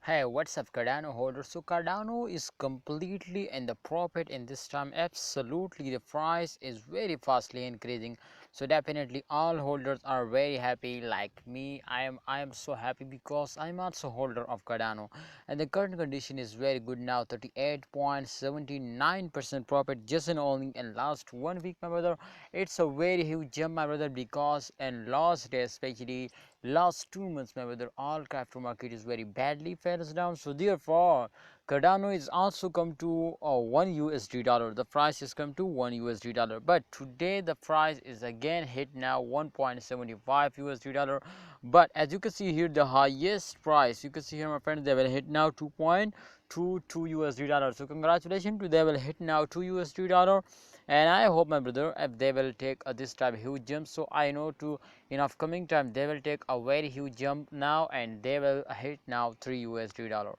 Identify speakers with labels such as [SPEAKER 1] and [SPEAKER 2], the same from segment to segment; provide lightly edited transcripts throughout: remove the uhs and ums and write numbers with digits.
[SPEAKER 1] Hey, what's up, Cardano holders? So Cardano is completely in the profit in this time. Absolutely, the price is very fastly increasing. So definitely, all holders are very happy. Like me, I am so happy because I'm also holder of Cardano, and the current condition is very good now. 38.79% profit just in only in last 1 week, my brother. It's a very huge jump, my brother, because in last day especially last 2 months, my brother, all crypto market is very badly falls down. So therefore Cardano is also come to 1 USD dollar. The price has come to 1 USD dollar, but today the price is again hit now 1.75 USD dollar. But as you can see here, the highest price, you can see here, my friends, they will hit now 2.22 USD dollar. So congratulations to they will hit now 2 USD dollar. And I hope, my brother, if they will take this type huge jump, so I know to in upcoming time they will take a very huge jump now, and they will hit now 3 USD dollar.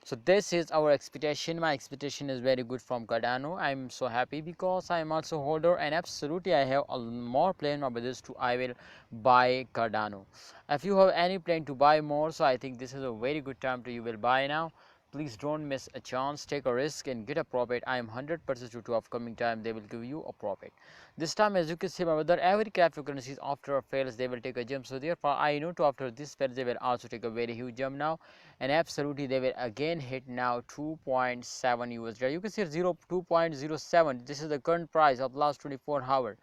[SPEAKER 1] So this is our expectation. My expectation is very good from Cardano. I'm so happy because I'm also holder, and absolutely I have a more plan, my brothers, to I will buy Cardano. If you have any plan to buy more, so I think this is a very good time to you will buy now. Please don't miss a chance, take a risk and get a profit. I am 100% sure to upcoming time they will give you a profit. This time, as you can see, my brother, every cryptocurrencies after a fails they will take a jump. So therefore I know to after this fail they will also take a very huge jump now, and absolutely they will again hit now 2.7 USD. You can see 2.07. This is the current price of last 24 hours.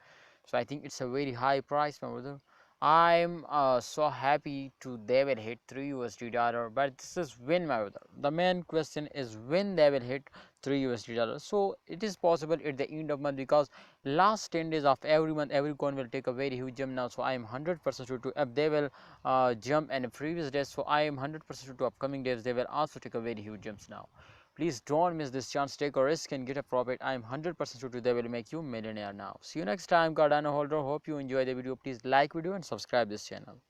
[SPEAKER 1] So I think it's a very high price, my brother. I'm so happy to they will hit 3 USD dollar, but this is when, my brother. The main question is when they will hit 3 USD dollar. So it is possible at the end of month, because last 10 days of every month every coin will take a very huge jump now. So I am 100% sure to if they will jump in the previous days. So I am 100% sure to upcoming days they will also take a very huge jumps now. Please don't miss this chance. Take a risk and get a profit. I am 100% sure they will make you millionaire now. See you next time, Cardano holder. Hope you enjoy the video. Please like video and subscribe this channel.